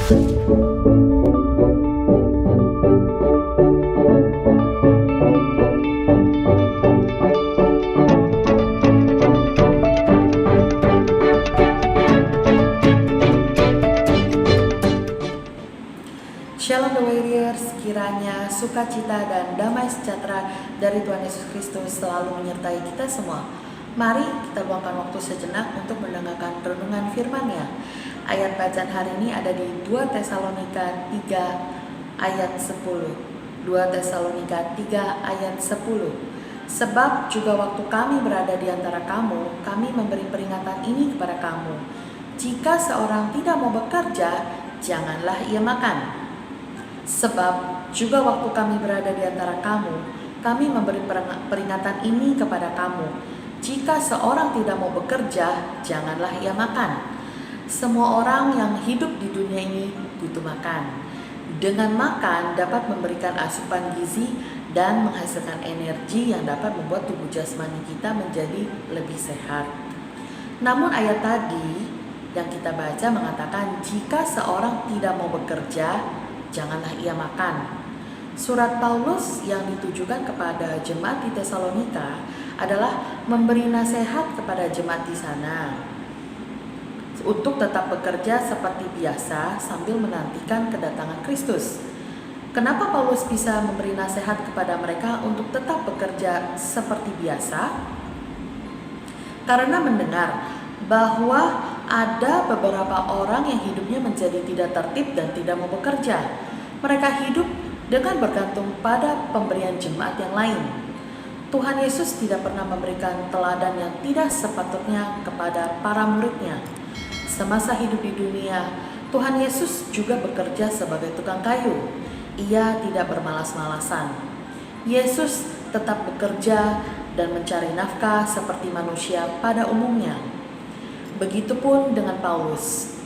Shalom The Warriors, kiranya sukacita dan damai sejahtera dari Tuhan Yesus Kristus selalu menyertai kita semua. Mari kita luangkan waktu sejenak untuk mendengarkan renungan firman-Nya. Ayat bacaan hari ini ada di 2 Tesalonika 3 ayat 10. 2 Tesalonika 3 ayat 10. Sebab juga waktu kami berada di antara kamu, kami memberi peringatan ini kepada kamu. Jika seorang tidak mau bekerja, janganlah ia makan. Sebab juga waktu kami berada di antara kamu, kami memberi peringatan ini kepada kamu. Jika seorang tidak mau bekerja, janganlah ia makan. Semua orang yang hidup di dunia ini butuh makan. Dengan makan dapat memberikan asupan gizi dan menghasilkan energi yang dapat membuat tubuh jasmani kita menjadi lebih sehat. Namun ayat tadi yang kita baca mengatakan jika seorang tidak mau bekerja, janganlah ia makan. Surat Paulus yang ditujukan kepada jemaat di Tesalonika adalah memberi nasihat kepada jemaat di sana untuk tetap bekerja seperti biasa sambil menantikan kedatangan Kristus. Kenapa Paulus bisa memberi nasihat kepada mereka untuk tetap bekerja seperti biasa? Karena mendengar bahwa ada beberapa orang yang hidupnya menjadi tidak tertib dan tidak mau bekerja. Mereka hidup dengan bergantung pada pemberian jemaat yang lain. Tuhan Yesus tidak pernah memberikan teladan yang tidak sepatutnya kepada para muridnya. Semasa hidup di dunia, Tuhan Yesus juga bekerja sebagai tukang kayu. Ia tidak bermalas-malasan. Yesus tetap bekerja dan mencari nafkah seperti manusia pada umumnya. Begitupun dengan Paulus.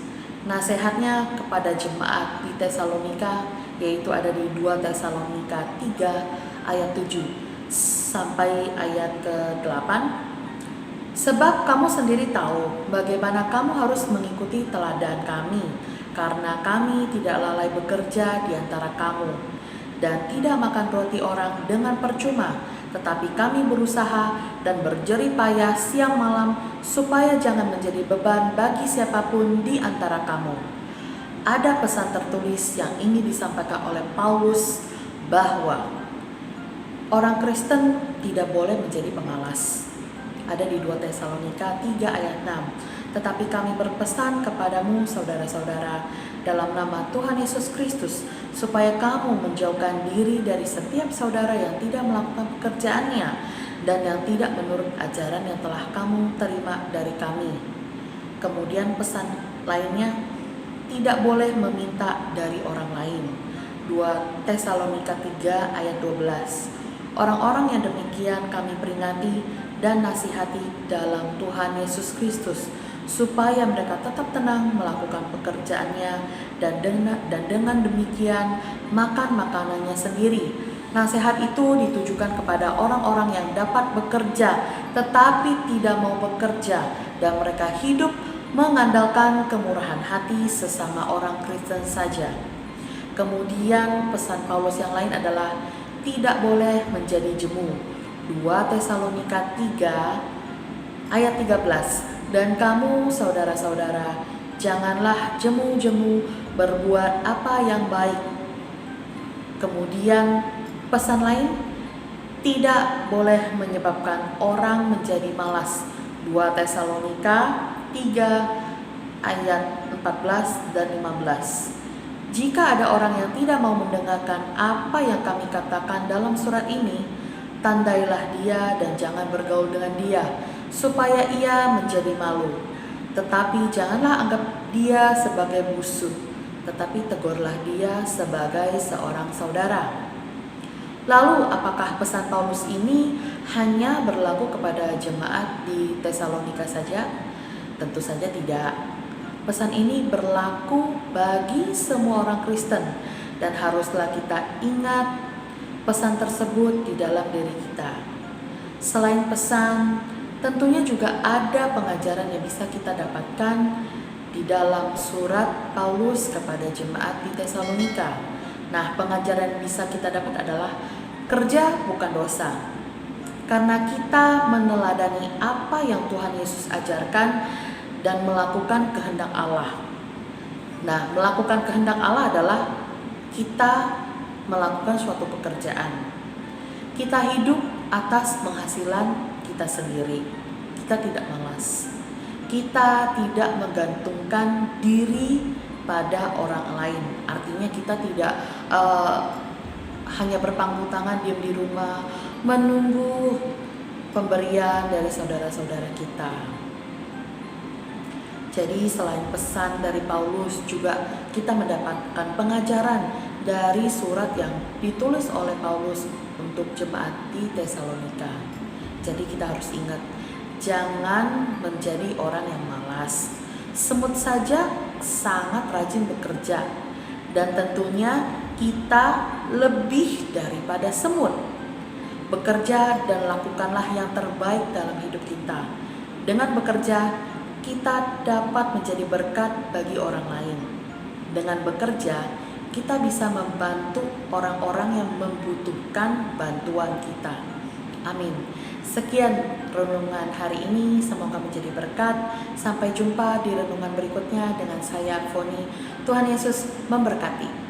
Nasihatnya kepada jemaat di Tesalonika yaitu ada di 2 Tesalonika 3 ayat 7 sampai ayat ke-8. Sebab kamu sendiri tahu bagaimana kamu harus mengikuti teladan kami, karena kami tidak lalai bekerja di antara kamu dan tidak makan roti orang dengan percuma, tetapi kami berusaha dan berjerih payah siang malam supaya jangan menjadi beban bagi siapapun di antara kamu. Ada pesan tertulis yang ingin disampaikan oleh Paulus bahwa orang Kristen tidak boleh menjadi pemalas. Ada di 2 Tesalonika 3 ayat 6. Tetapi kami berpesan kepadamu saudara-saudara dalam nama Tuhan Yesus Kristus supaya kamu menjauhkan diri dari setiap saudara yang tidak melakukan pekerjaannya dan yang tidak menurut ajaran yang telah kamu terima dari kami. Kemudian pesan lainnya, tidak boleh meminta dari orang lain. 2 Tesalonika 3 ayat 12. Orang-orang yang demikian kami peringati dan nasihati dalam Tuhan Yesus Kristus supaya mereka tetap tenang melakukan pekerjaannya dan dengan demikian makan makanannya sendiri. Nasihat itu ditujukan kepada orang-orang yang dapat bekerja tetapi tidak mau bekerja dan mereka hidup mengandalkan kemurahan hati sesama orang Kristen saja. Kemudian pesan Paulus yang lain adalah tidak boleh menjadi jemu. 2 Tesalonika 3 ayat 13. Dan kamu saudara-saudara, janganlah jemu-jemu berbuat apa yang baik. Kemudian pesan lain, tidak boleh menyebabkan orang menjadi malas. 2 Tesalonika 3 ayat 14 dan 15. Jika ada orang yang tidak mau mendengarkan apa yang kami katakan dalam surat ini, tandailah dia dan jangan bergaul dengan dia, supaya ia menjadi malu. Tetapi janganlah anggap dia sebagai musuh, tetapi tegurlah dia sebagai seorang saudara. Lalu apakah pesan Paulus ini hanya berlaku kepada jemaat di Tesalonika saja? Tentu saja tidak. Pesan ini berlaku bagi semua orang Kristen dan haruslah kita ingat pesan tersebut di dalam diri kita. Selain pesan, tentunya juga ada pengajaran yang bisa kita dapatkan di dalam surat Paulus kepada jemaat di Tesalonika. Nah, pengajaran yang bisa kita dapat adalah kerja bukan dosa. Karena kita meneladani apa yang Tuhan Yesus ajarkan dan melakukan kehendak Allah. Nah, melakukan kehendak Allah adalah kita melakukan suatu pekerjaan. Kita hidup atas penghasilan kita sendiri. Kita tidak malas. Kita tidak menggantungkan diri pada orang lain. Artinya kita tidak hanya berpangku tangan diam di rumah menunggu pemberian dari saudara-saudara kita. Jadi selain pesan dari Paulus, juga kita mendapatkan pengajaran dari surat yang ditulis oleh Paulus untuk jemaat di Tesalonika. Jadi kita harus ingat, jangan menjadi orang yang malas. Semut saja sangat rajin bekerja, dan tentunya kita lebih daripada semut. Bekerja dan lakukanlah yang terbaik dalam hidup kita. Dengan bekerja, kita dapat menjadi berkat bagi orang lain. Dengan bekerja, kita bisa membantu orang-orang yang membutuhkan bantuan kita. Amin. Sekian renungan hari ini, semoga menjadi berkat. Sampai jumpa di renungan berikutnya dengan saya, Foni. Tuhan Yesus memberkati.